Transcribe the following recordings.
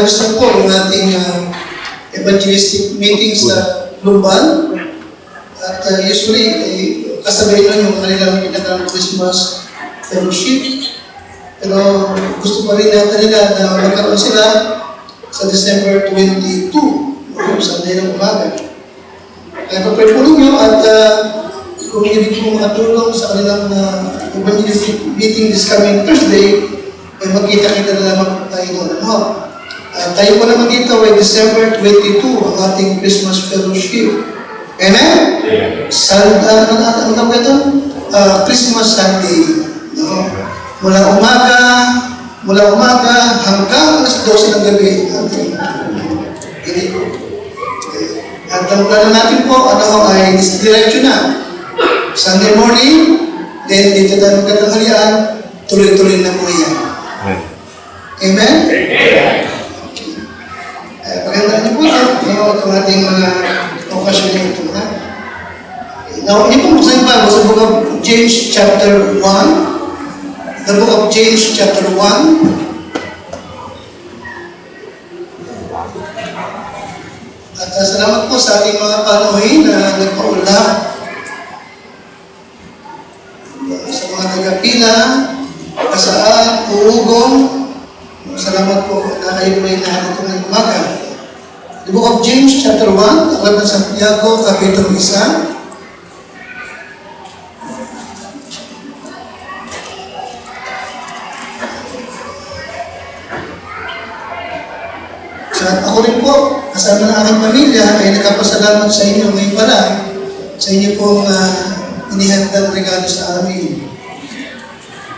halos na po yung ating evangelistic meeting sa global. At usually, kasabay na yung kanilang pinakang Christmas fellowship. Pero gusto pa rin natin nila na magkaroon sila sa December 22, Sunday ng umaga. Kaya pa-pray po ninyo at kung hindi po makatulong sa kanilang evangelistic meeting this coming Thursday, ay magkita-kita na naman tayo doon. Tayo po naman dito ay December 22, ang ating Christmas fellowship. Amen? Ano tawag ito? Christmas Sunday. No? Mula umaga hanggang alas 12 ng gabi. At ang plano natin po, ay diretso na. Sunday morning, then dito tayo magkatanghalian, tuloy-tuloy na po yan. Amen? Pagandaan niyo po itong ating mga okasyon na ito. Now, hindi po buksan pa sa book of James chapter 1. The book of James chapter 1. At salamat po sa ating mga panuhin na nagpaulap sa mga tagapila, kasaan, uugong. Salamat po na kayo may nahanap ko ng umaga. The book of James chapter 1, aklat ng Santiago, kapitulo 1. At ako rin po, kasama ng aking pamilya, ay nagkapasalamat sa inyo ngayon pala, sa inyo pong inihandang regalo sa amin.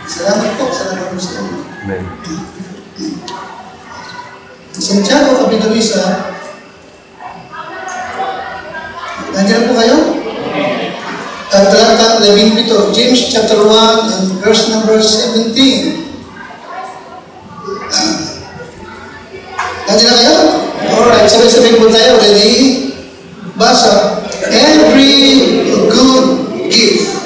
Salamat po sa inyo. Amen. Santiago, kapitulo 1. Nandiyan po kayo? At talatang 17, James chapter 1 and verse number 17. Nandiyan na kayo? Alright, sabay-sabay po tayo. Ready? Basa. Every good gift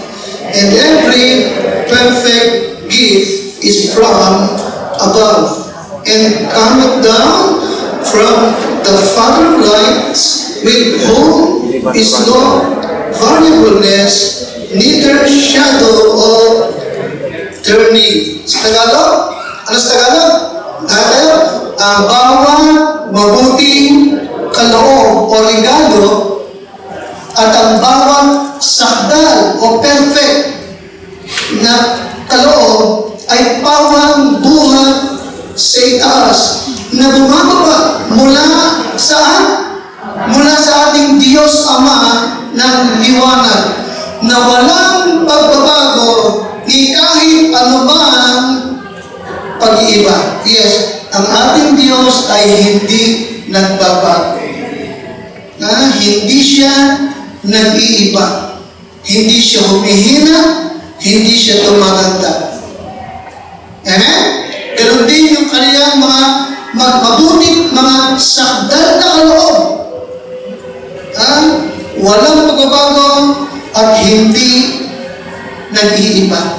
and every perfect gift is from above and cometh down from the Father of lights, with whom is no variableness, neither shadow of turning. Sa Tagalog? Ano sa Tagalog? Tayo? Ang bawat mabuting kaloob o regalo at ang bawat sakdal o perfect na kaloob ay pawang buhat sa itaas na bumababa mula saan? Mula sa ating Diyos Ama ng liwanag na walang pagbabago ni kahit anumang pag-iiba. Yes, ang ating Diyos ay hindi nagbabago. Hindi siya nag-iiba. Hindi siya humihina, hindi siya tumaganda. Amen? Pero din yung kanilang mga mabuting mga sakdal na kaloob. Walang pagbabago at hindi nag-iiba.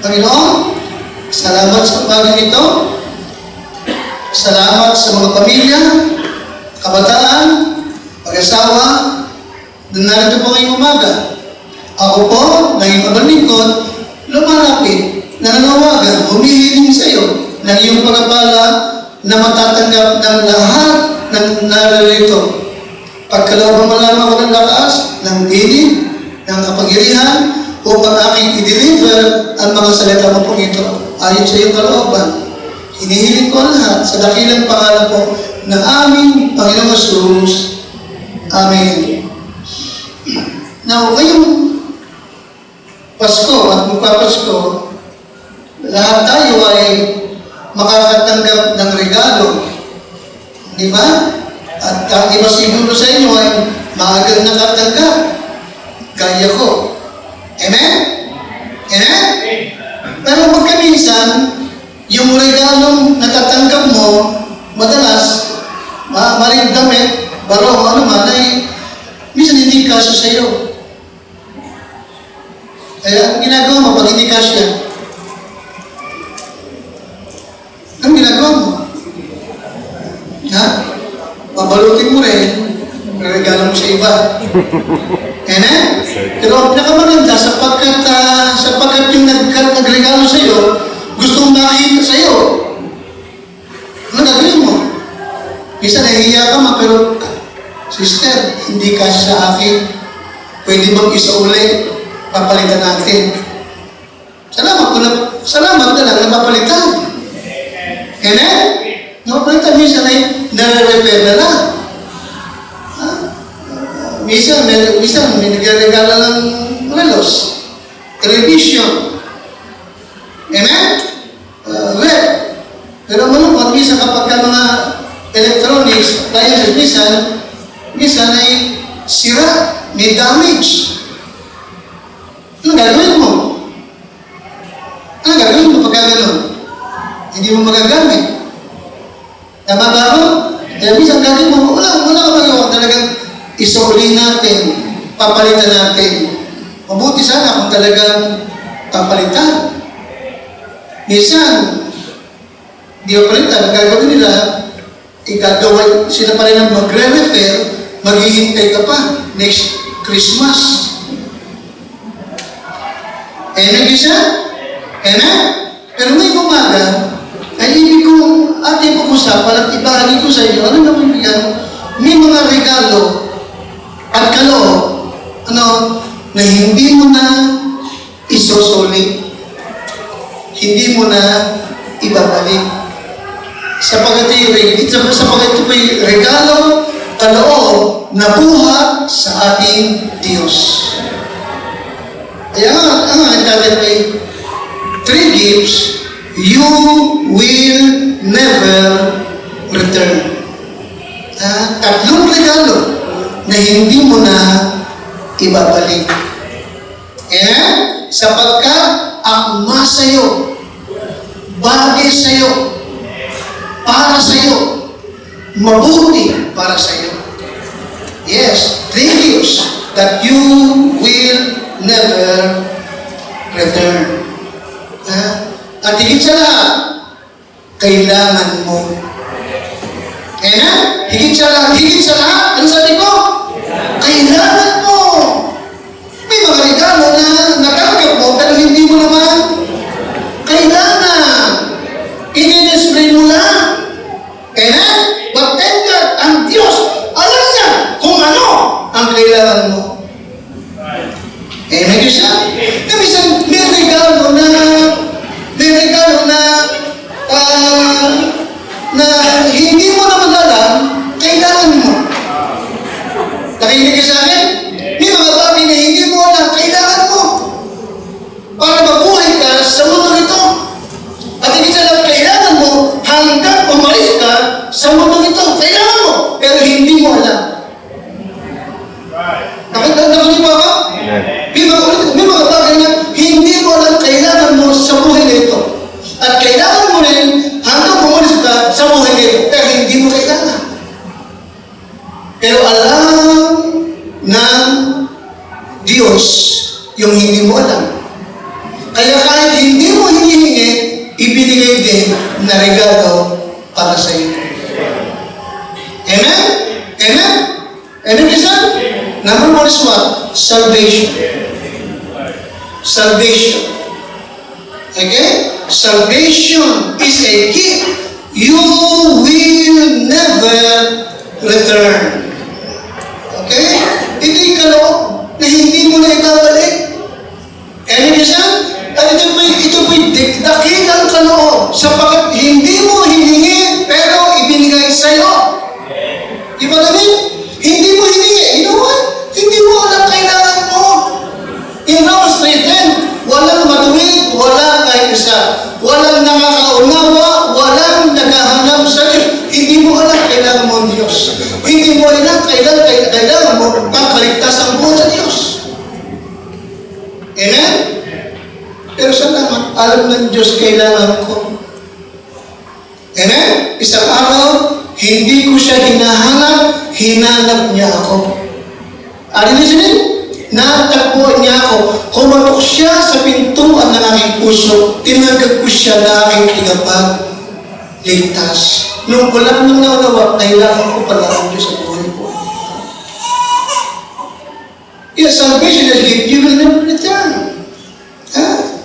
Panginoon, salamat sa pagiging ito. Salamat sa mga pamilya, kabataan, pag-asawa, na narito po ngayong umaga. Ako po, naging kabalingkod, lumalapit, nananawagan, humihiling sa iyo ng iyong pagpapala na matatanggap ng lahat ng narito. Pagkalooban mo lamang ako ng lakas, ng dinig, ng kapangyarihan, upang aking i-deliver ang mga salita mo po ito ayon sa iyong kalooban. Hinihiling ko lahat sa dakilang pangalan po ng aming Panginoong Jesus. Amen. Now, ngayong Pasko at magpapasko, lahat tayo ay makakatanggap ng regalo. Di ba? At ang iba siguro sa inyo ay maagang nakatanggap. Kaya ko. Amen? Amen? Pero pagkaminsan, yung regalong natatanggap mo, madalas, maring damit, barong, ano man, ay minsan hindi kasya sa iyo. Kaya ang ginagawa mo pag hindi kasya, ang ginagawa mo, Ha? Babalutin mo rin, regalo mo sa iba. Amen? Pero ang pinakamaganda, sapagkat yung nagregalo sa iyo, gustong makita sa iyo, ano gagawin mo? Minsan nahihiya ka ma, pero, sister, hindi kasi sa akin. Pwede bang isa uli, papalitan natin. Salamat na lang, napapalitan. Amen? Napapalitan, minsan ay nare-repair na lang. Minsan may nagregala ng relos, television. Amen? Red. Pero malungkot, minsan kapag ka mga electronics, appliances, minsan ay sira, may damage. Ano gagawin mo? Ano gagawin mo pagka gano'n? Hindi mo magagamit. Tama ba ako? Kaya minsan gagawin mo, wala ka magawa. Talagang isauli natin, papalitan natin. Mabuti sana kung talagang papalitan. Minsan, di ba palitan, ang gagawin nila, igagawa sila pa rin ang magre-refer, maghihintay ka pa next Christmas. Amen, isa? Amen? Pero may umaga, ay ibig kong ating pag-usapan at ibahagi ko sa inyo, ano naman bigyan? May mga regalo at kaloob, na hindi mo na isusuli, hindi mo na ibabalik. Sapagkat ito po'y regalo, kaloob, na buhat sa ating Diyos. Kaya ang natin ay 3 gifts you will never return. 3 regalo na hindi mo na ibabalik. Sapagkat akma sa'yo, bagay sa'yo, para sa'yo, mabuti para sa'yo. Yes, 3 gifts that you will never return. At higit sa lahat, kailangan mo. Higit sa lahat, ano sabi ko? Kailangan mo. May mga regalo na natanggap mo, pero hindi mo naman kailangan. I-display mo lang. But thank God, ang Diyos, alam niya kung ano ang kailangan mo. Amen yun siya? Minsan, may regalo na hindi mo naman alam, kailangan mo. Nakikinig ka sa akin? May mga bagay na hindi mo alam, kailangan mo. Para mabuhay ka sa mundo nito. At hindi sa alam, kailangan mo hanggang umalis ka sa mundo nito. Kailangan mo, pero hindi mo alam. Nakikinig mo ako? May mga bagay na hindi mo alam, kailangan mo sa buhay nito. At kailangan mo rin hanggang umalis ka sa buhay nito. Pero hindi mo kailangan. Pero alam ng Diyos yung hindi mo alam. Kaya kahit hindi mo hinihingi, ibinigay din na regalo para sa iyo. Amen? Amen? Amen, isa? Number 1 is what? Salvation. Salvation. Okay? Salvation is a gift you will never return. Okay? Ito'y kaloob na hindi mo na ibabalik. Amen, isa? At ito po'y dakilang kaloob sapagkat hindi mo hiningi pero ibinigay sa'yo. Di ba namin? Hindi mo hiningi. You know what? Hindi mo alam kailangan mo. In Romans 3:10, walang matuwid, walang kahit isa. Walang nakakaunawa, walang naghahanap sa Diyos. Hindi mo alam kailangan mo ang Diyos. Hindi mo alam kailangan mo ang kaligtasan mo sa Diyos. Amen? Pero salamat, alam ng Diyos kailangan ko. Amen? Isang araw, hindi ko siya hinahanap, hinanap niya ako. Ano niya siya? Natagpuan niya ako. Kumatok siya sa pintuan ng aking puso. Tinanggap ko siya na aking tigapagligtas. Nung ko lang nung naunawa, kailangan ko pala ang Diyos sa buhay ko. Yes, salvation is gift, you will never return.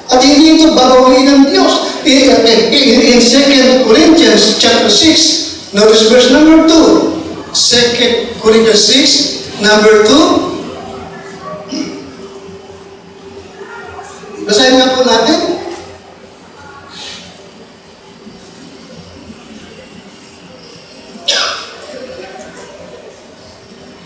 At hindi ito babawiin ng Diyos. In 2 Corinthians chapter 6, notice verse number 2. 2 Corinthians 6, number 2. Basahin nga po natin.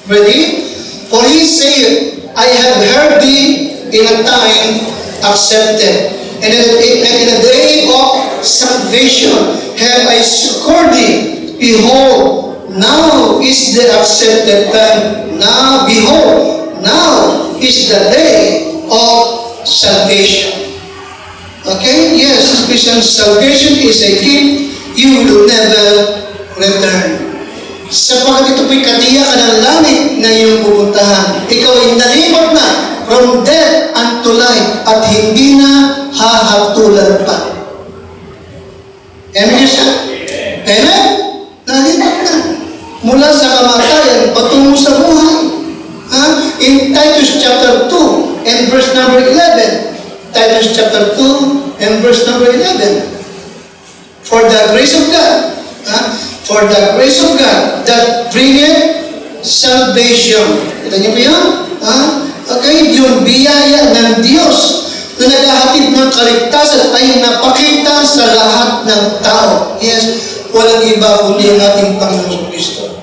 Ready? For he said, I have heard thee in a time accepted, and in a day of salvation have I succored thee. Behold, now is the accepted time. Now, behold, now is the day of salvation. Okay? Yes, salvation is a gift you will never return. Sapagkat ito po'y katiyakan ng langit na iyong pupuntahan. Ikaw ay nalipat na from death unto life at hindi na hahatulan pa. Amen siya? Amen? Nalipat na. Mula sa kamatayan patungo sa buhay. In Titus chapter 2 and verse number 11. Titus chapter 2 and verse number 11. For the grace of God. For the grace of God that bringeth salvation. Kita niyo po yun? Okay, yung biyaya ng Diyos na naghahatid ng kaligtasan ay napakita sa lahat ng tao. Yes, walang iba kundi ang ating Panginoon Kristo.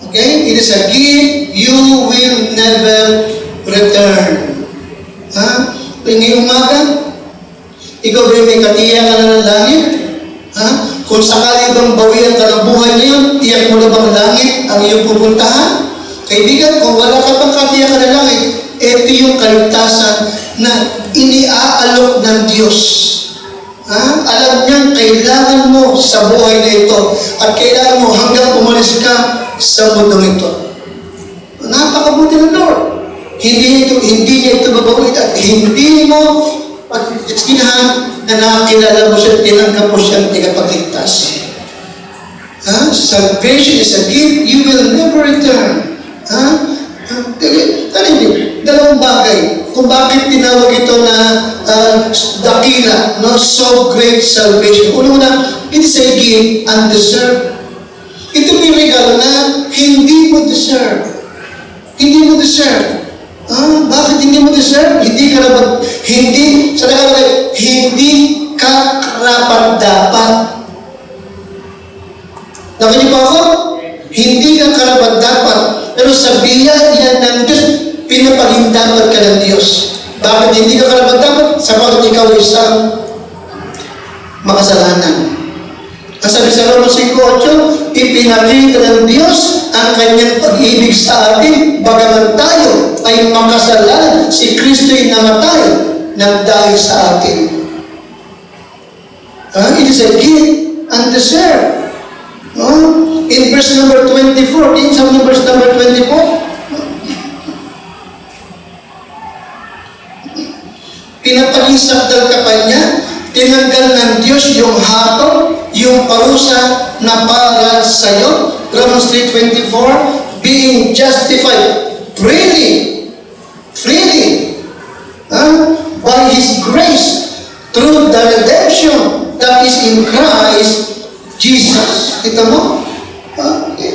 Okay, it is a gift you will never return. Ngayong umaga, ikaw ba may katiyakan na ng langit? Kung sakali bang bawian ka ng buhay ngayon, tiyak mo na bang langit ang iyong pupuntahan? Kaibigan, kung wala ka bang katiyakan ng langit, ito yung kaligtasan na iniaalok ng Diyos. Alam niyang kailangan mo sa buhay na ito at kailangan mo hanggang umalis ka sa mundong ito. Napakabuti ng Lord. Hindi niya ito babawin at hindi mo pagkikinahan na nakakilala mo siya, tinanggap mo siyang tigapagligtas. Salvation is a gift you will never return. Dalawang bagay. Kung bakit tinawag ito na dakila, no? So great salvation. Una, it is a gift undeserved. Ito may regalo na hindi mo deserve. Hindi mo deserve. Bakit hindi mo deserve? Hindi ka karapat-dapat. Nakinig po ako? Hindi ka karapat-dapat. Pero sa biyaya ng Diyos, pinapagindapat ka ng Diyos. Bakit hindi ka karapat-dapat? Sapagkat ikaw ay isang makasalanan. Ang sabi sa Romans 5:8, ipinakita ng Diyos ang kanyang pag-ibig sa atin, bagaman tayo ay makasalanan, si Kristo'y namatay nang dahil sa atin. It is a gift undeserved. In verse number 24, in some verse number 24, pinapagisakdal ka pa niya, tinanggal ng Diyos yung hatol, yung parusa na para sa'yo. Romans 3:24, being justified freely by His grace through the redemption that is in Christ Jesus. Kita mo?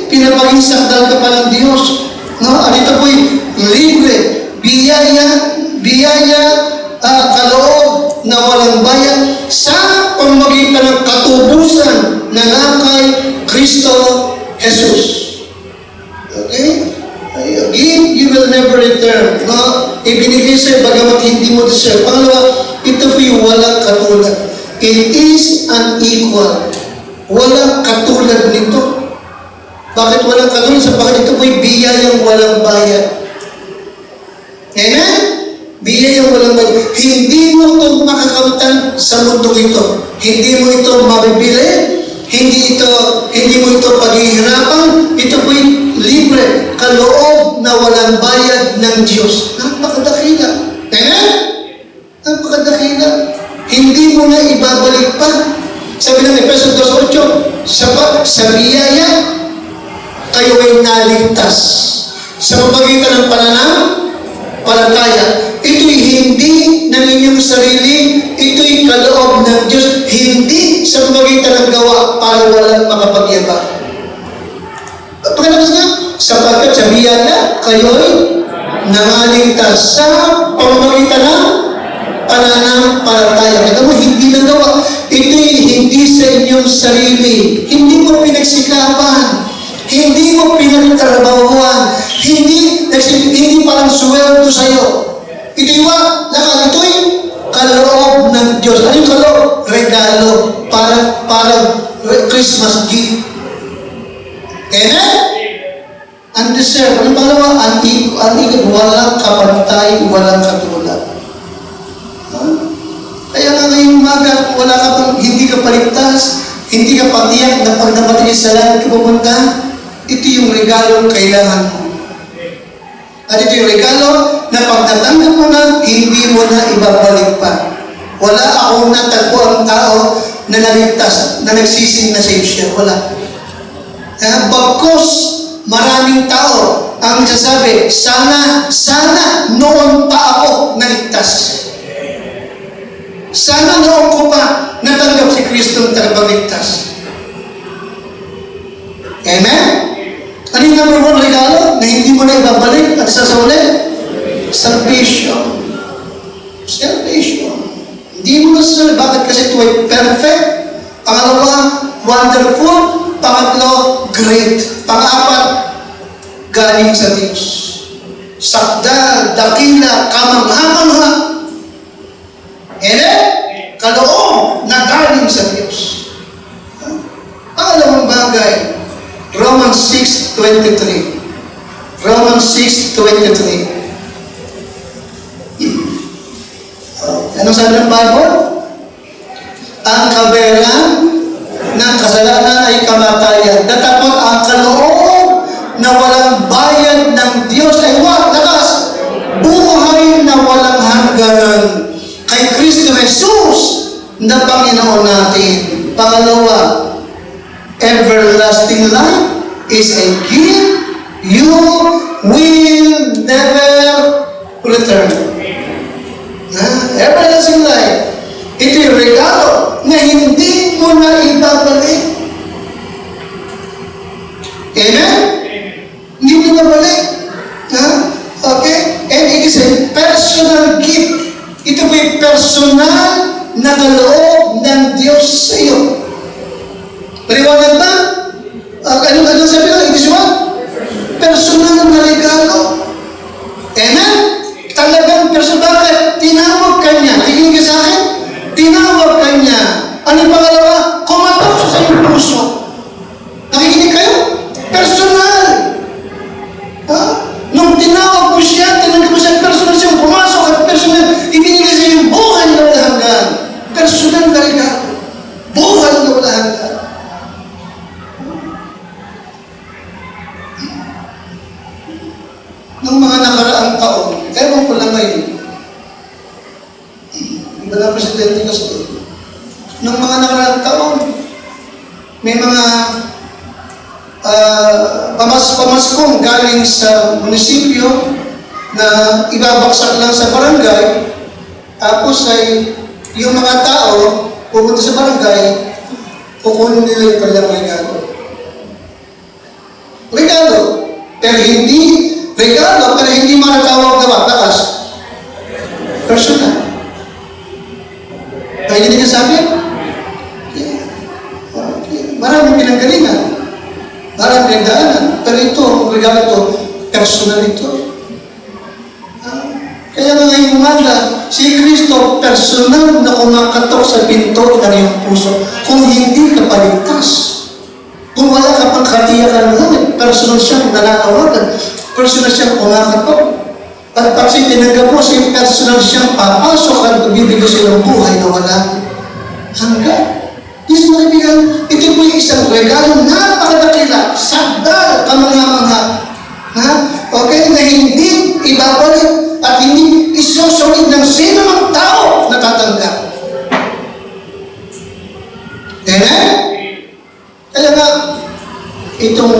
Pinapagisakdal ka pa ng Diyos. At ito po'y libre, biyaya, kaloob na walang bayad sa pamamagitan ng katubusan na kay Kristo Jesus. Okay? Again, you will never return. Ibinigay sa'yo bagamat hindi mo deserve. Pangalawa, ito po'y walang katulad. It is unequal. Walang katulad nito. Bakit walang katulad? Sapagkat ito po'y biyayang walang bayad. Amen? Biyayang walang bayad. Hindi mo ito makakamtan sa mundo ito. Hindi mo ito mabibili. Hindi mo ito paghihirapan. Ito po'y libre. Kaloob na walang bayad ng Diyos. Napakadakila. Amen? Napakadakila. Hindi mo na ibabalik pa. Sabi ng Efeso 2:8, sa pagkatapos na? Sapagkat sa biyaya, kayo'y nangaligtas sa pamamagitan ng pananampalataya. Kaya mo, hindi nagawa. Ito'y hindi sa inyong sarili. Hindi mo pinagsikapan. Hindi mo pinagtrabahuan. Hindi parang sweldo sa'yo. Ito'y kaloob ng Diyos. Ano yung kaloob? Regalo. Para Christmas gift. Amen? Undeserved. Anong pangalawa? Antigod. Walang kapantay, walang katulad. Kaya nga ngayong umaga, wala ka pang, hindi ka paligtas, hindi ka patiyak na pag namatay sa langit ka pupunta, ito yung regalong kailangan mo. At ito yung regalo na pag natanggap mo na, hindi mo na ibabalik pa. Wala akong natagpo ang tao na naligtas, na nagsising na save siya. Wala. Bagkus, maraming tao ang nagsasabi, sana noon pa ako naligtas. Sana noon ko pa natanggap si Kristong tagapagligtas. Amen? Ano yung number one regalo na hindi mo na ibabalik at sasaulit? Salvation. Salvation. Hindi mo na sasaulit. Bakit? Kasi ito ay perfect. Pangalawa, wonderful. Pangatlo, great. Pang-apat, galing sa Diyos. Sakdal, dakila, kamangha-mangha. Amen? Kaloob na galing sa Diyos. Pangalawang bagay, Romans 6:23. Romans 6:23. Anong sabi ng Bible? Ang kabayaran ng kasalanan ay kamatayan. Datapot ang kaloob na walang bayad ng Diyos ay lakas. Buhay na walang hangganan. Kay Kristo Jesus na Panginoon natin. Pangalawa, everlasting life is a gift you will never return. Everlasting life. Ito yung regalo na hindi mo na ibabalik. Amen? Hindi mo na ibabalik. Okay? And it is a personal gift. Ito may personal na kaloob ng Diyos sa iyo. Paliwanag ba? Ano sabi ko? It is what? Personal na regalo. Amen? Talagang personal. Bakit? Tinawag ka niya. Nakikinig ka sa akin? Tinawag ka niya. Ano yung pangalawa? Kumatok siya sa iyong puso. Nakikinig kayo? Personal. Nung tinawag mo siya, tinanggap mo siya, personal siyang pumasok at personal, ibinigay sa iyong buhay na wala hanggan. Personal na regalo. Buhay na wala hanggan. Nung mga nakaraang taon, ewan ko lang ngayon, iba na presidente kasi, nung mga nakaraang taon, may mga pamaskong galing sa munisipyo na ibabaksak lang sa barangay, tapos ay yung mga tao pupunta sa barangay, kukunin nila yung kanilang regalo. Pero hindi manatawag na batas. Personal. Kaya hindi niya sabi? Maraming pinanggalingan. Maraming pinagdaanan. Pero ito, regalo ito, personal ito. Kaya nga ngayong umaga, si Kristo personal na kumakatok sa pinto ng iyong puso. Kung hindi ka paligtas, kung wala ka pang katiyakan ng langit, personal siyang nananawagan, personal siyang kumakatok. At pag tinanggap mo siya, personal siyang papasok at bibigay siya ng buhay na wala hanggang. Yes, mga kaibigan, ito po yung isang regalo napakadakila, sagdal, kamangha-mangha. Okay? Na hindi ibabalik at hindi isusunod ng sino mang tao na tatanggap. Amen? Kaya nga, itong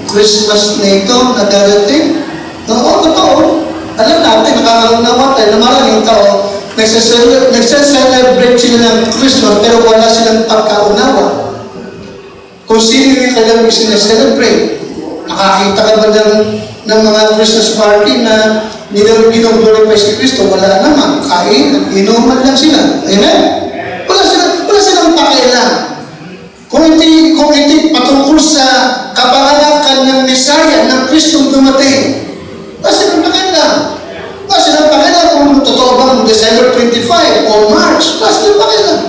Christmas na ito na darating, totoo. Alam natin, nakakaunawa tayo na maraming tao nagsa-celebrate sila ng Christmas pero wala silang pagkaunawa. Kung sino yung kailangan siya celebrate, Nakakita ka ba ng mga Christmas party na ginoglorify si Kristo? Wala naman. Kain, inuman lang sila. Amen? Wala silang pakialam. Kung hindi patungkol sa kapanganakan ng Messiah, ng Kristong dumating, wala silang pakialam. Wala silang pakialam kung totoo bang December 25 o March. Wala silang pakialam.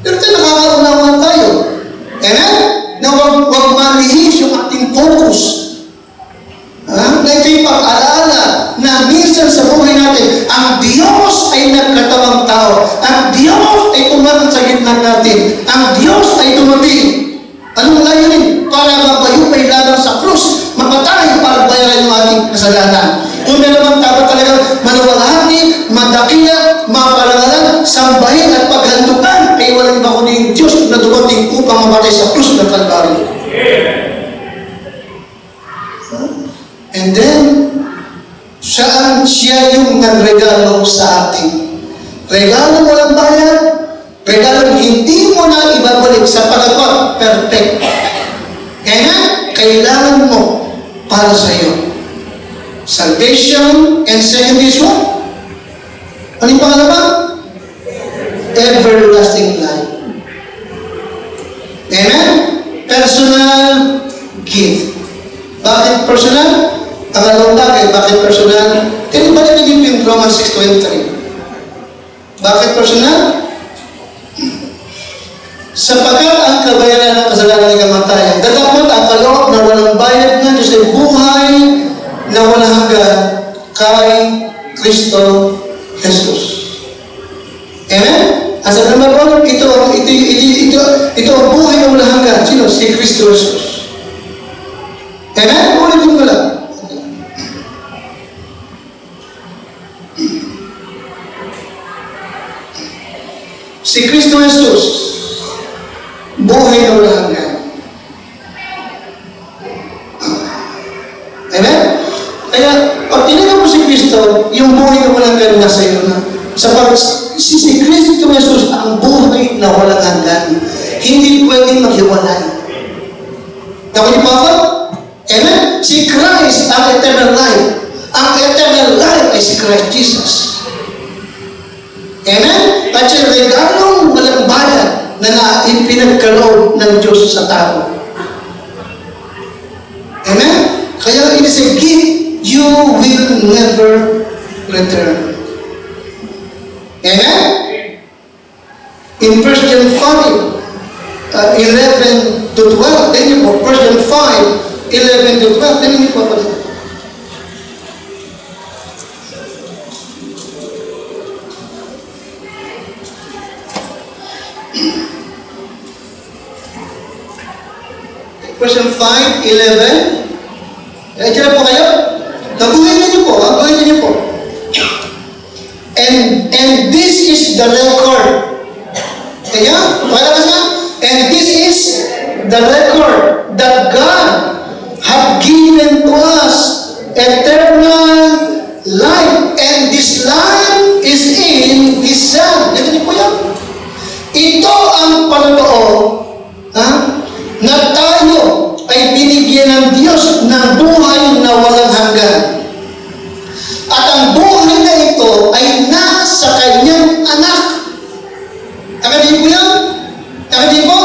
Pero tayo nakakaunawan tayo. Amen? Na huwag malihis yung ating focus. Na ito'y pag-alaala na minsan sa buhay natin, ang Diyos ay nagkatawang tao. Ang Diyos ay tumating sa gitna natin. Ang Diyos ay dumating. Anong layunin? Para mabayupay lamang sa krus, mamatay para bayaran yung ating kasalanan. Kung na naman dapat talagang manuwalhati, madakila, maparangalan, sambahin at paghandukan, ay walang iba kundi yung Diyos na dumating upang mamatay sa krus ng Kalbaryo. And then, siya yung nagregalo sa atin. Regalo mo lang bayad, regalo hindi mo na ibabalik sa pagkakot, perfect. Kaya kailangan mo para sa iyo. Salvation, and second is what? Ano yung pangalawa? Everlasting life. Amen? Personal gift. Bakit personal? Pangalawang bagay, bakit personal? Tinibalik din yung Romans 6:23. Bakit personal? Sapagkat ang kabayaran ng kasalanan ay kamatayan, datapot ang kaloob na walang bayad ng Diyos ay buhay na walang hanggan kay Kristo Jesus. Amen? Asa naman po, ito ang buhay na walang hanggan. Sino? Si Kristo Jesus. Amen? Ulitin ko lang. Si Kristo Jesus, buhay na walang hanggan. Amen? Kaya, pag tinignan mo si Kristo, yung buhay na walang hanggan nasa iyo na. Si Kristo Jesus ang buhay na walang hanggan. Hindi pwedeng maghiwalay. Nakunin pa ako? Amen? Si Christ ang eternal life. Ang eternal life ay si Christ Jesus. Amen? At yung regalong walang bayad na pinagkaloob ng Diyos sa tao. Amen? Kaya it is a gift you will never return. Amen? In 1 John 5, 11 to 12, then you po, 1 John 5, 11 to 12, then you po pala. Question 5, 11. Diyan na po kayo? Naguhin niyo po. Naguhin niyo po. And this is the record. Kaya, wala ka siya? And this is the record that God had given to us eternal life. And this life is in His Son. Ito niyo po yan. Ito ang patotoo. Na tayo ay binigyan ng Diyos ng buhay na walang hanggan. At ang buhay na ito ay nasa kanyang anak. Nakadiin po yan? Nakadiin po?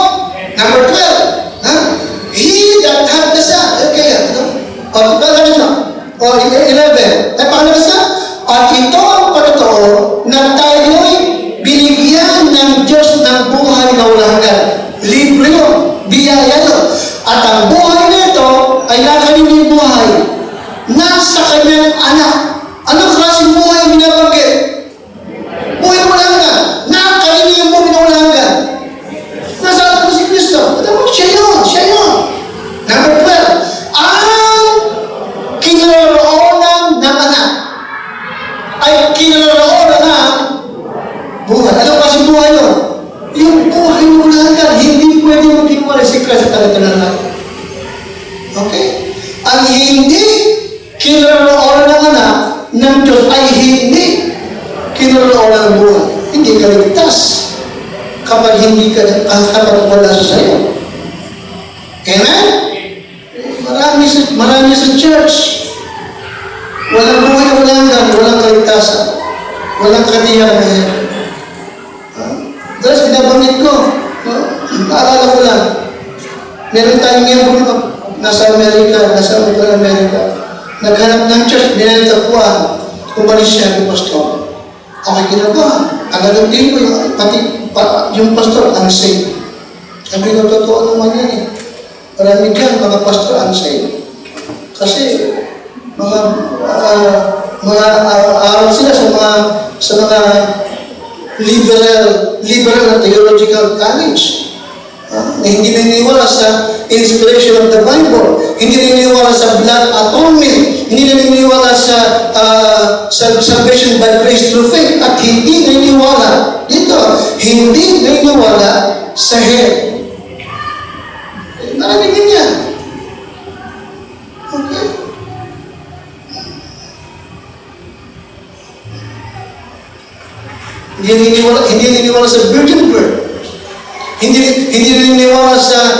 Number 12. He that had the Son. Okay, o, pagkakas na. O, 11. Ay, pagkakas na. At ito ang patotoo na tayo'y binigyan ng Diyos ng buhay na walang hanggan. Libre yun. Biyaya yun. At ang buhay na ito ay nakalimutan buhay. Nasa kanyang anak. Anong klaseng buhay ang binabanggit? Buhay na walang hanggan. Nakalimutan buhay na walang hanggan. Nasa atin si Kristo. Siya yun. Siya yun. Number 12. Ang kinaroroonan ng anak ay kinaroroonan ng buhay. Anong klaseng buhay yun? Yung buhay na walang hanggan. Hindi pwede magkinuwala si Kristo sa katanan. Okay? Ang hindi kinaroroonan ng anak ng Diyos ay hindi kinaroroonan ng buhay. Hindi ka ligtas kapag wala sa sayo. Amen? marami sa church. Walang buhay, walang hanggan, walang kaligtasan, walang katiyakan. Tapos binabanggit ko, naalala ko lang, meron tayong miyembro nasa Amerika, nasa Amerika, naghanap ng church, binalitapuan, umalis siya yung pastor. Okay, kinabahan. Alalagin ko yung pastor, unsaved. Sabi ko, totoo naman yan eh. Marami dyan, mga pastor, unsaved. Kasi, mga aral sila sa mga liberal na theological college. Na hindi naniniwala sa inspiration of the Bible, hindi naniniwala sa blood atonement, hindi naniniwala sa salvation by grace through faith, at hindi naniniwala sa hell. Narinig niya. Okay. Hindi naniniwala sa virgin birth. Hindi naniniwala sa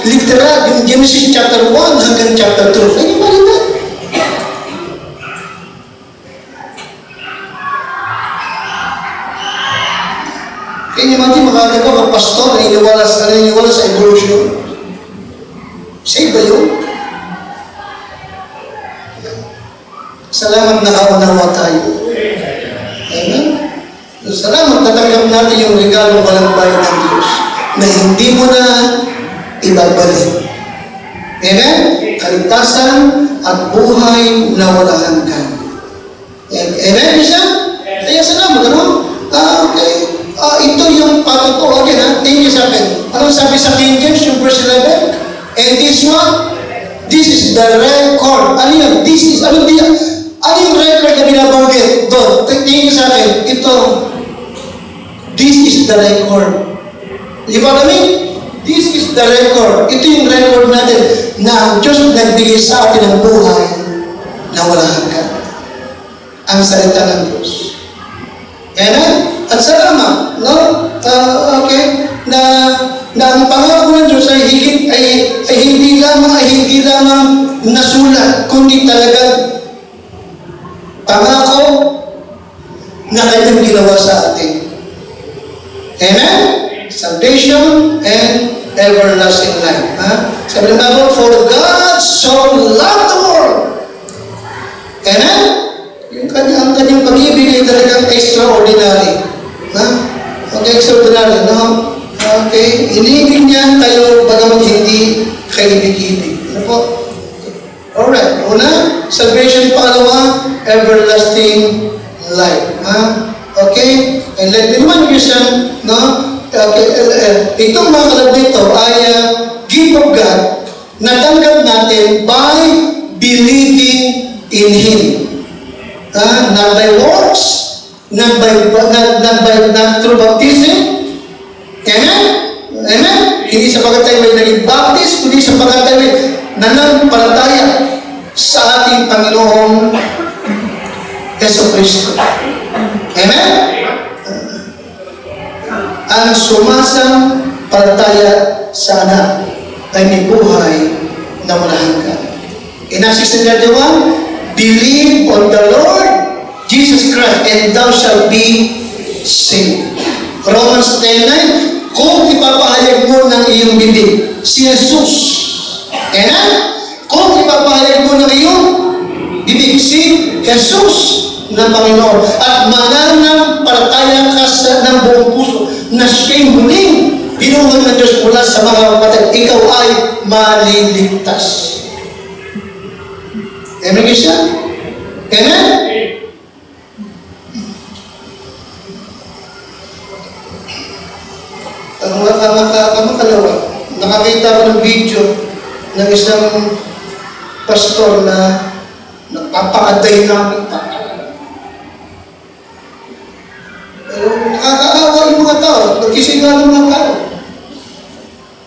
literal, yung Genesis chapter 1 hanggang chapter 2. Ay, ba rin na? Kaya niyo mati makakita ko, pastor, naniniwala sa evolution. Save ba yun? Salamat na kaunawa tayo. Amen? Salamat, natanggap natin yung regalong walang bayad ng Diyos na hindi mo na ibabalik. Amen? Kaligtasan at buhay na walang hanggan. Amen, isa? Kaya salamat, ano? Okay. Ito yung patutuo again, ha? Tingin sa akin. Anong sabi sa King James, yung verse 11? And this one, this is the record. Ano yun? Ano yung record na binabanggit doon? Tingin sa akin, ito, this is the record. Di ba namin? This is the record. Ito yung record natin na ang Diyos nagbigay sa atin ng buhay na walang hanggan. Ang salita ng Diyos. Amen? At salamat, no? Okay? Na ang pangako ng Diyos ay hindi lamang nasulat, kundi talaga pangako na kanyang ginawa sa atin. Amen? Salvation and everlasting life. Sabi ng Bible, for God so loved the world. Amen? Ang kanyang pag-ibig ay talagang extraordinary. Okay, extraordinary, no? Okay, inibig niya kayo bagamat hindi kaibig-ibig. Ano po? Alright, una, salvation. Pangalawa, everlasting life. Okay? And let me remind you, son, no? Okay, itong mga kalab nito ay gift of God na tanggap natin by believing in Him. Not by works, not through baptism. Amen? Amen? Hindi sapagkat tayo may naging baptist, kundi sapagkat tayo may nanampalataya sa ating Panginoong Jesucristo. Amen? Ang sumasampalataya sa anak ay may buhay na walang hanggan. In Acts 16:31, believe on the Lord Jesus Christ and thou shalt be saved. Romans 10:9, kung ipapahayag mo ng iyong bibig si Jesus. Amen? Kung ipapahayag mo ng iyong bibig si Jesus na Panginoon at mananampalataya ka ng buong puso na siya'y muling binuhay ng Diyos mula sa mga kapatid, ikaw ay maliligtas. Amen siya? Amen? Kamakalawa, nakakita ko ng video ng isang pastor na napapakadynamic pa. Pero nakakaawa yung mga tao, nagkisigaw ng mga tao.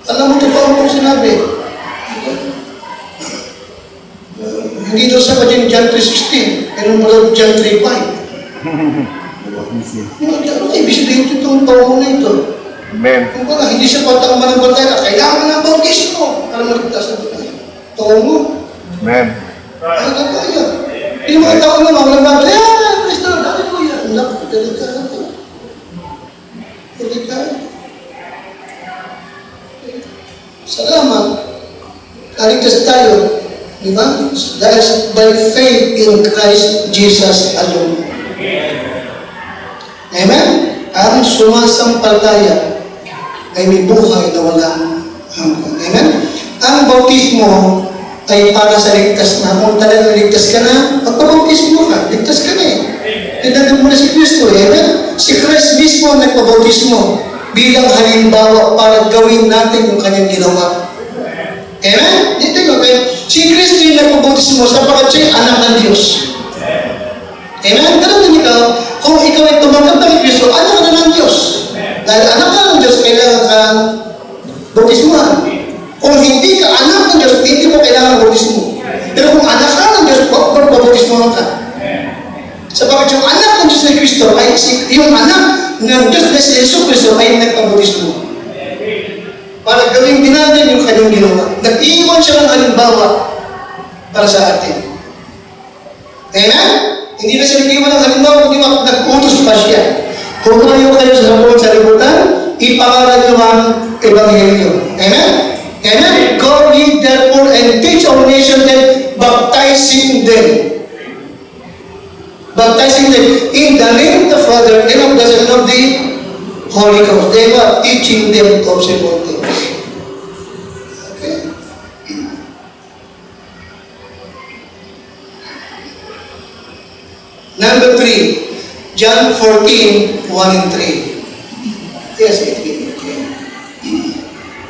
Alam mo ito pa akong sinabi. Hindi daw sa John 3:16, pero mula John 3:5. Ibig sabihin itong tao mo na ito. Amen. Kung hindi siya pagtakaman ng bantay, kailangan ng bautismo para maligtas. mo. Amen. Totoo yun. Yung mga tao naman, walang bagay, praise the Lord, hallelujah. Naku, delikado to. Delikado. Salamat. Aligtas tayo. Di ba? That is by faith in Christ Jesus alone. Amen? Ang sumasampalataya ay may buhay na walang hanggan. Amen? Ang bautismo ay para sa ligtas na. Kung talagang ligtas ka na, magpabautismo ka. Ligtas ka na eh. Tinanong mo na si Kristo. Amen? Si Christ mismo ang nagpabautismo bilang halimbawa para gawin natin yung kanyang ginawa. Amen? Dito yung okay. Si Kristo yung nagpabautismo sapagkat siya'y anak ng Diyos. Amen? Ganun din ikaw. Kung ikaw ay tumanggap ng Kristo, anak ka ng Diyos. Dahil anak ka ng Diyos, kailangan ka bautismuhan. Kung hindi ka anak ng Diyos, hindi mo kailangan ng bautismo. Pero kung anak ka ng Diyos, bautismuhan ka. Sapagkat yung anak ng Diyos ni Kristo ay yung anak ng Diyos na si Jesus Kristo ay nagpabautismo. Para gawin din natin yung kanyang ginawa. Nag-iwan siya ng halimbawa para sa atin. Amen? Hindi na siya nag-iwan ng halimbawa, kundi nag-utos pa siya. Humayo kayo sa buong salibutan, ipangalan niyo ang Ebanghelyo. Amen? Amen? Go ye therefore and teach all nations, then baptizing them. Baptizing them in the name of the Father and of the Son and of the Holy Ghost. They were teaching them to observe all things. Okay? Number 3, John 14, 1 and 3. Yes, it will. Okay.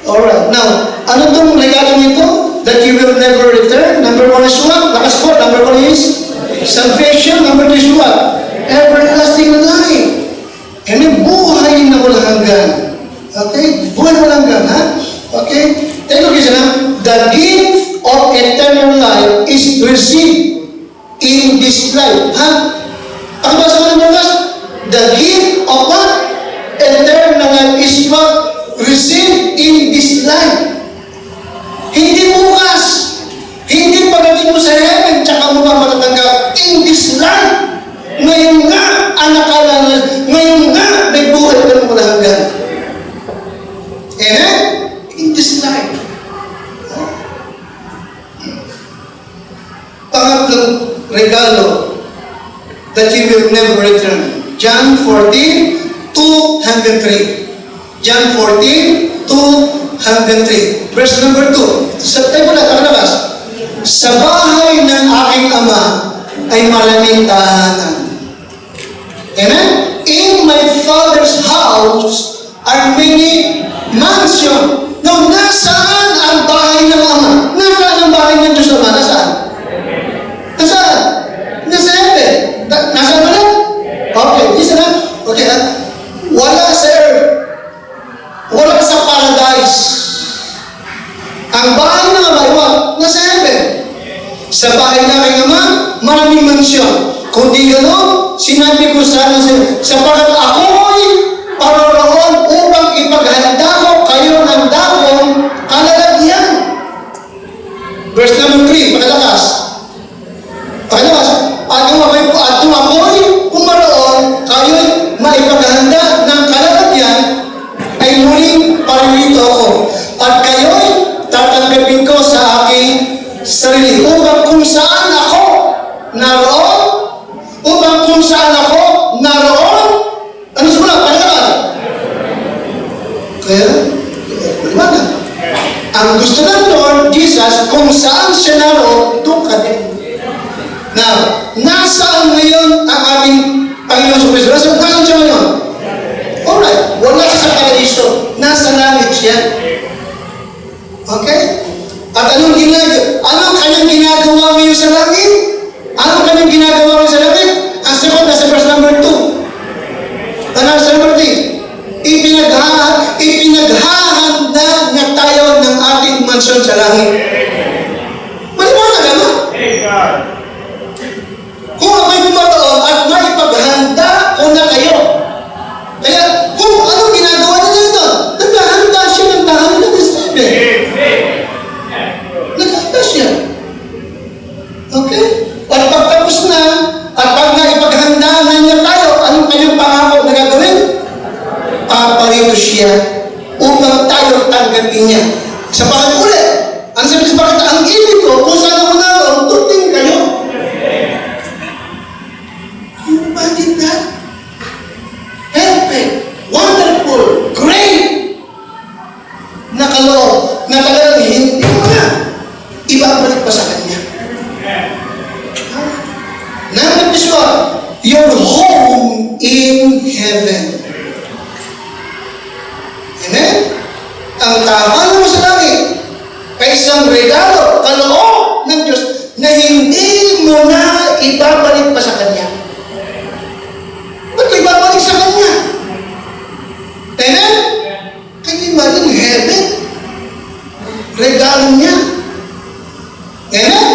Alright, now, ano itong regalo nito? That you will never return. Number 1 is what? Lakas po. Number 1 is salvation. Number 2 is what? Everlasting life. Amen? Buhay na walang hanggan. Okay? Buhay na walang hanggan, ha? Okay? Take a listen, ha? The gift of eternal life is received in this life. Ha? Pakibasa ko ng bukas? The gift of what? Eternal life is what? Received in this life. Hindi bukas. Hindi pagdating mo sa heaven, tsaka mo ba matatanggap? In this life. Ngayon nga, anak ka lang, ngayon nga, may buhay ka ng walang hanggan. Amen? In this life. Pangatlong regalo that you will never return. John 14, 2 hanggang 3. John 14, 2 hanggang 3. Verse number 2. Sa tayo na, takalabas. Sa bahay ng aking ama ay maraming tahanan. Amen? In my Father's house are many mansions. Now, nasaan ang bahay ng Ama? Nasaan ang bahay ng Diyos Ama? Nasaan? Nasaan? Nasa heaven. Nasaan ba na? Okay, isa na. Okay, ha? Wala sa earth. Wala sa paradise. Ang bahay ng Ama, nasa heaven. Sa bahay ng aking Ama, maraming mansyon. Kung di gano'n, sinabi ko sana sapagkat ako'y paroroon upang ipaghanda ko kayo ng dakong kalalagyan. Verse number 3, pakalakas. Pakalakas. At kung ako'y pumaroon, kayo'y maipaghanda ng kalalagyan, ay muling paririto ako. At kayo'y tatanggapin ko sa aking sarili. Upang kung saan ako naroon, upang kung saan ako naroon, ano simula? Pagkakas? Kaya, maliwanag. Ang gusto ng Lord Jesus, kung saan siya naroon, doon ka din. Now, nasaan ngayon ang ating Panginoon sa Kristo? Nasaan siya ngayon? Alright, wala siya sa paradiso. Nasa langit siya. Okay? At anong kanyang ginagawa ngayon sa langit? Ano kanyang ginagawa sa langit? Ang sagot na sa verse number 2. Ano sa number 3? Ipinaghahanda niya tayo ng ating mansyon sa langit. Maliwanag naman. Kung ako'y bumatoon at maipaghanda ko na kayo. Kaya, kung anong ginagawa niya dito? Naghahanda siya ng tahanan ng Israel. Naghahanda siya. isang regalo, kaloob ng Diyos na hindi mo na ibabalik pa sa Kanya. Ba't ko ibabalik sa Kanya? Amen? Can you imagine heaven? Regalo niya. Amen?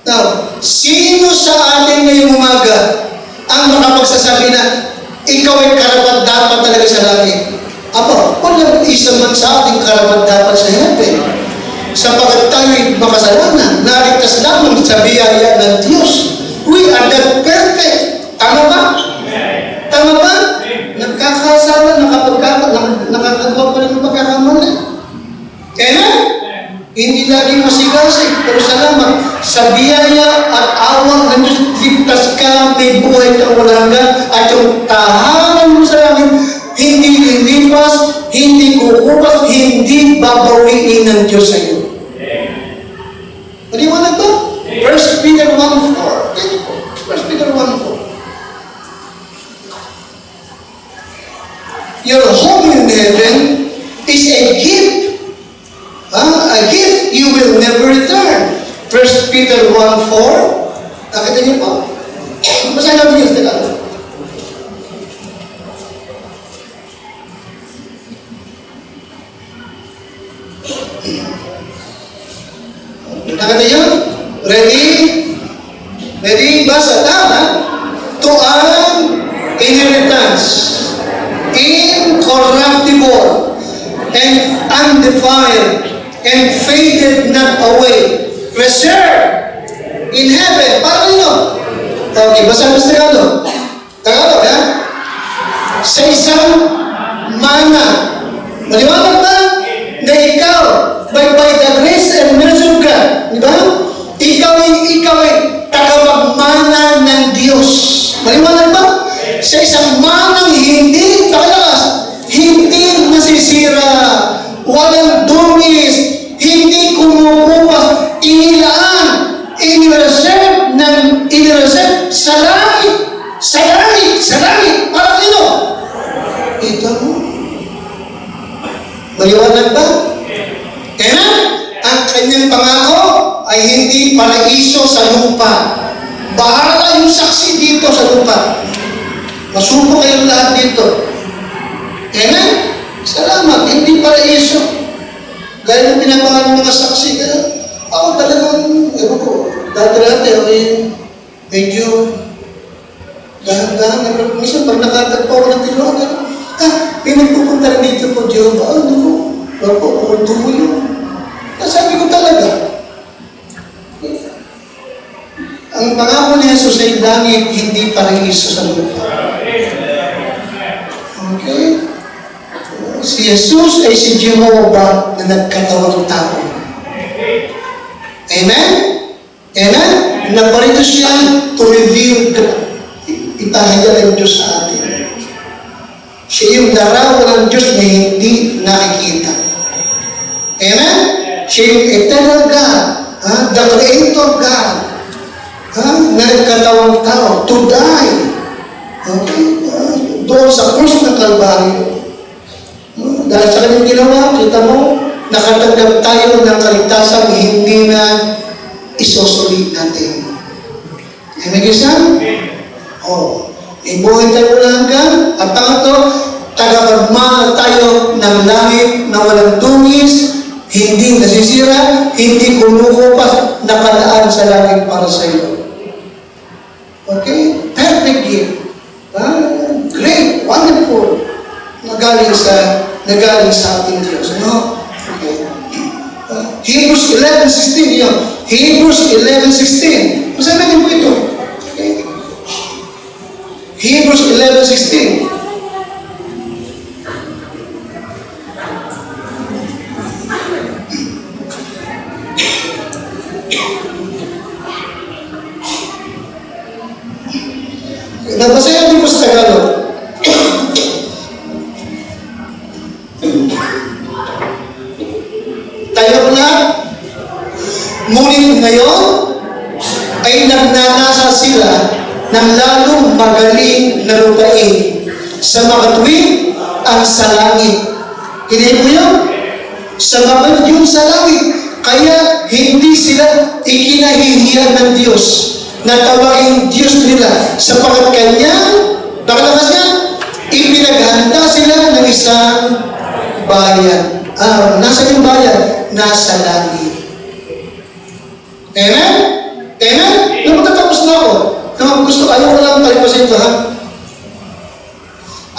Now, sino sa atin ngayong umaga ang makapagsasabi na ikaw ay karapat-dapat talaga sa langit? Aba, walang isa man sa ating karapat-dapat sa heaven. Sapagat tayo'y makasalanan, naligtas lamang sa biyaya ng Diyos. We are not perfect. Tama ba? Tama ba? Nagkakasala, nakakagawa pa rin ng pagkakamali. Amen? Hindi laging masigasig, pero salamat sa biyaya at awa ng Diyos, ligtas ka, may buhay kang walang hanggan, at yung tahanan mo sa langit, hindi lilipas, hindi kukupas, hindi babawiin ng Diyos sa iyo. Maliwanag ba? 1 Peter 1:4. 1 Peter 1:4. Your home in heaven is a gift. A gift you will never return. 1 Peter 1:4. Nakita niyo po? Basahin natin yung Tagalog. Nakita niyo? Ready? Ready? Basa. Tama? To an inheritance, incorruptible, and undefiled, and faded not away, reserved in heaven. Para nyo? Okay, basa mo sa Tagalog. Tagalog, ha? Sa isang mana. Maliwanag ba? Na ikaw, by the grace and mercy of God, di ba? Ikaw ay tagapagmana ng Diyos. Maliwanag ba? Sa isang manang hindi, pakalakas, hindi nasisira, walang dumis, hindi kumukupas, inilaan, inireserve sa langit. Sa langit. Para sino? Ito mo. Maliwanag ba? Kaya ang kanyang pangako ay hindi paraiso sa lupa. Bahala yung saksi dito sa lupa. Masubo kayong lahat dito. Kaya salamat, hindi paraiso. Gaya ng pinapangalan ng mga saksi. Kaya ako talagang, dati okay, medyo dahan-dahan. Minsan pag nakatagpo ako ng tinulogan, pinagpupunta rin dito po, Jehovah. Ako tuloy. Sabi ko talaga, ang pangako ni Jesus ay langit, hindi paraiso sa lupa. Okay? Si Jesus ay si Jehovah na nagkatawang tao. Amen? Amen? Naparito siya to reveal ipahayag ang Diyos sa atin. Siya yung larawan ng Diyos na hindi nakikita. Amen? Siya yung eternal God, the Creator God, na nagkatawang tao, to die. Okay? Doon sa krus ng Kalbaryo. Dahil sa kanyang ginawa, kita mo, nakatanggap tayo ng kaligtasan hindi na isusulit natin. Amen, Kisan? Ibuhay tayo lang hanggang. At pangatlo, tagapagmana tayo ng langit na walang dungis, hindi nasisira, hindi kumukupas, nakalaan sa langit para sa iyo. Okay? Perfect gift. Great, wonderful. Nagaling sa ating Diyos. Ano? Okay. Hebrews 11:16 yun. Hebrews 11:16. Masabi din po ito. Okay. Hebrews 11:16. Nabasayan din po sa Tagalog. Tayo po na, ngunit ngayon ay nagnanasa sila ng lalong magaling na lupain sa makatuwid ang sa langit. Kinahin mo yun? Sa makatuwid yung sa langit. Kaya hindi sila ikinahihiya ng Diyos na tawagin Diyos nila sapagat Kanyang, nakalakas niya, ipinaghanda sila ng isang bayan. Nasa yung bayan? Nasa langit. Amen? Amen? Magtatapos na ako. Ayaw ko lang tayo sa ito, ha?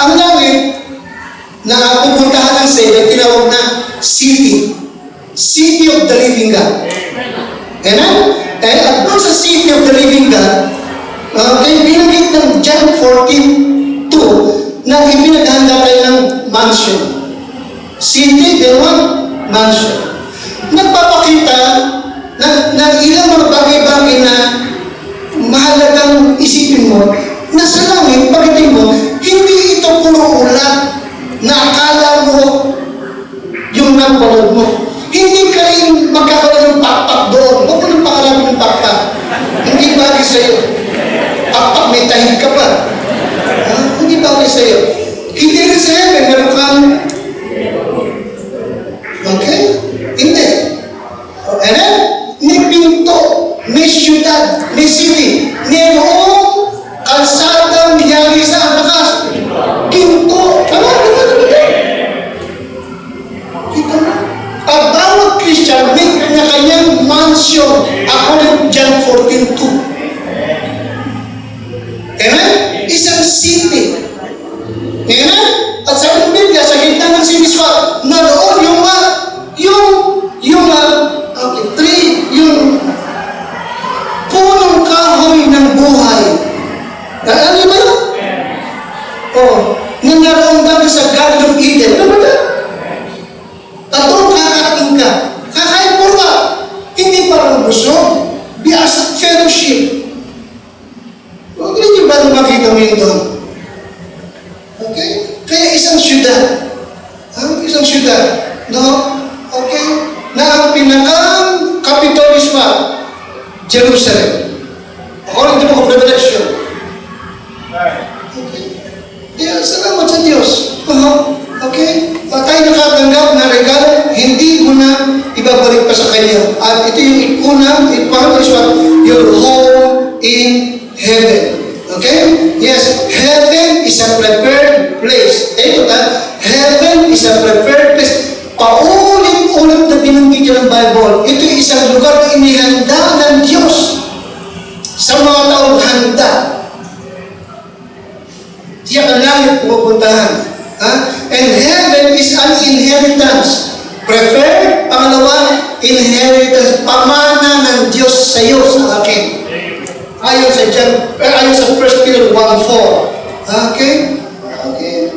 Ang langit na pupuntahan ng Sebe, tinawag na city. City of the living God. Amen? At doon sa city of the living God, binanggit ng John 14:2 na ipinaghanda tayo ng mansion. City, they want mansion. Nagpapakita na ilang mga bagay-bagay na mahalagang isipin mo na sa langit, pagdating mo, hindi ito puro ulat na akala mo yung napanood mo. Hindi ka rin magkakaroon ng pakpak doon. Huwag mo nang pakarami ng pakpak. Hindi bagay sa'yo. Pakpak, may tahid ka pa. Hindi bagay sa'yo. Hindi rin sa heaven, meron kang... Okay? Hindi. And then, may pinto, may syudad, may city, mayroong kalsadang niyari sa atas. Pinto. Kita mo? Ang bawat Christian may kanya-kanyang mansion according to John 14:2. Amen? Isang city. Amen? At sa Biblia, sa gitna ng siniswa, naroon yung tree, yung punong kahoy ng buhay. Alam niyo ba yun? Na naroon dami sa Garden of Eden. Ano ba ito? At doon kakain ka. Kakain mo ba? Hindi parang busog. Biasa fellowship. Huwag niyo ba makita mo yun doon? Okay? Kaya isang syudad. Isang syudad. No? Okay? Na ang pinakang kapitolismo, Jerusalem. According to the book of Revelation. Okay? Kaya salamat sa Diyos. Okay? Tayo nakatanggap na regalo, hindi mo na ibabalik pa sa Kanya. At ito yung unang, your home in heaven. Okay? Yes, heaven is a prepared place. Ito heaven is a prepared place. Paulit-ulit na binanggit ng Bible. Ito yung isang lugar na inihanda ng Diyos sa mga taong handa. Tiyak ang langit pupuntahan. And heaven is an inheritance. Preferred, pangalawa, inheritance. Pamana ng Diyos sa iyo, sa akin. Ayon sa 1 Peter 1:4. Okay? Okay.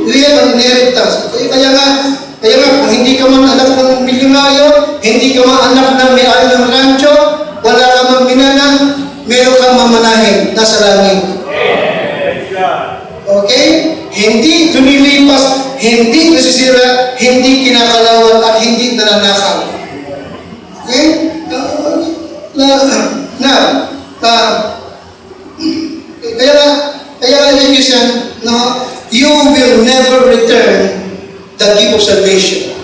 We have an inheritance. Kaya nga, kung hindi ka man anak ng milyonaryo, hindi ka man anak ng may-ari ng rancho, wala ka man minana, meron kang mamanahin, nasa langit. Okay? Hindi lumilipas, hindi nasisira, hindi kinakalawal, at hindi nananakaw. Okay? Kaya ladies and you will never return the gift of salvation.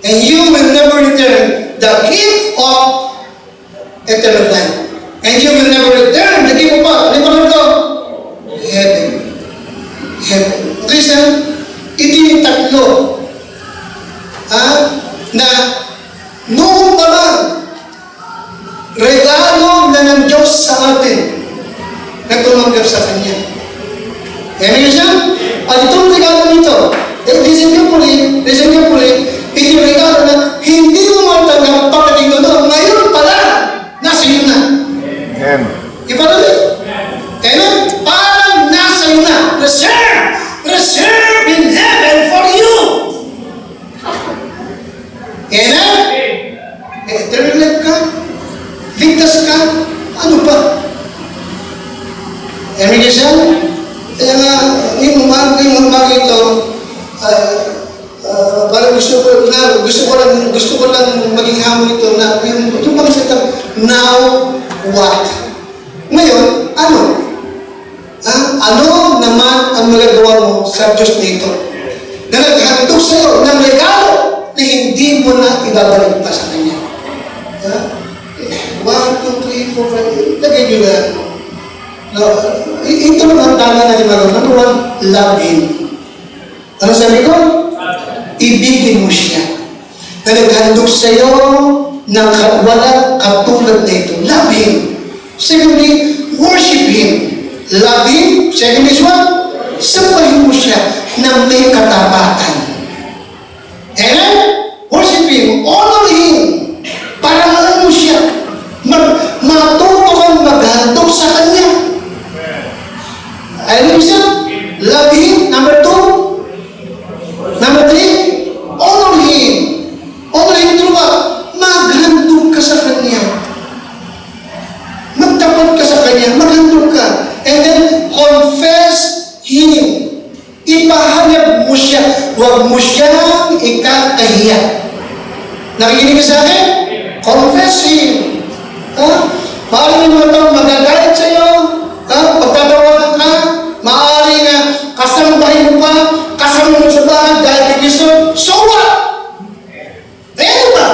And you will never return the gift of eternal life. And you will never return the gift of what? Ano ba ito? Heaven. Heaven. Christian, ito yung tatlo. Na noong pa lang, regalo na ng Diyos sa atin na tumanggap sa Kanya. Amen siya? At itong regalo nito, listen niyo po ito yung regalo na hindi mo matanggap pagdating doon. Ngayon pala, nasa iyo na. Amen. Ipanulit. Amen? Parang nasa iyo na. Reserve in heaven for you. Amen? Eternal life ka? Ligtas ka? Ano pa? Amen siya? Kaya nga, yung umaga ito, parang gusto ko lang maging hamon ito na yung pag-isitang, now what? Ngayon, ano? Ano naman ang magagawa mo sa Diyos nito? Na naghandog sa iyo ng regalo na hindi mo na ibabalik pa sa Kanya. ilagay nyo na, no, ito lang ang tama natin magawa. Number one, love Him. Ano sabi ko? Ibigin mo siya. Na naghandog sa'yo ng walang katulad na ito. Love Him. Secondly, worship Him. Love Him. Second is what? Sambahin mo siya na may katapatan. Amen? Worship Him. Honor Him. Para alam mo siya. Matuto kang maghandog sa Kanya. Alam mo siya? Love Him. Number two. Number three. Honor Him. Honor Him through what? Maghandog ka sa Kanya. Magtapat ka sa Kanya. Maghandog ka. And then, confess Him. Ipahanap mo siya. Huwag mo siyang ikakahiya. Nakikinig ka sa akin? Confess Him. Maaaring yung mga tao magagalit sa'yo. Pagtatawagan ka. Maaaring kasambahin mo pa. Kasama mo sa bahay dahil kay Kristo. So what? Ayan ba?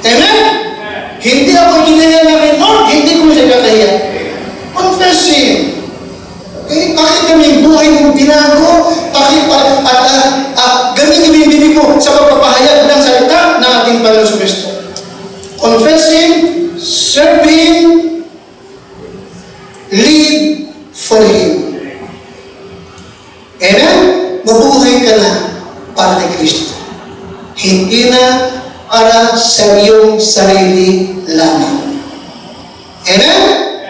Amen? Hindi ako ginaya namin. Lord, hindi ko siya kakahiya. Confess Him. Okay? Bakit kami yung buhay mo binago? Bakit gamitin mo yung bibig mo sa pagpapahayag ng salita ng ating Panginoon sa Kristo? Confess Him, serve Him, live for Him. Amen? Mabuhay ka na para kay Kristo. Hindi na para sa iyong sarili lamang. Amen?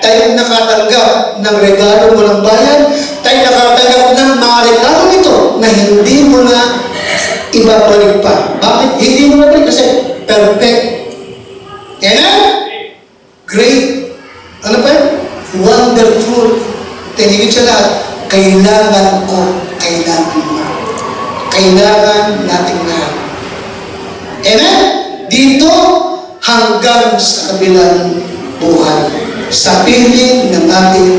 Tayo nakatanggap ng regalo mo ng bayan, tayo nakatanggap ng mga regalo nito na hindi mo na ibabalik pa. Bakit? Hindi mo na balik kasi perfect. Amen? Great. Ano pa? Wonderful. Tinigit sa lahat. Kailangan ko, kailangan mo. Kailangan natin lahat. Amen? Dito hanggang sa kabilang buhay. Sa piling ng ating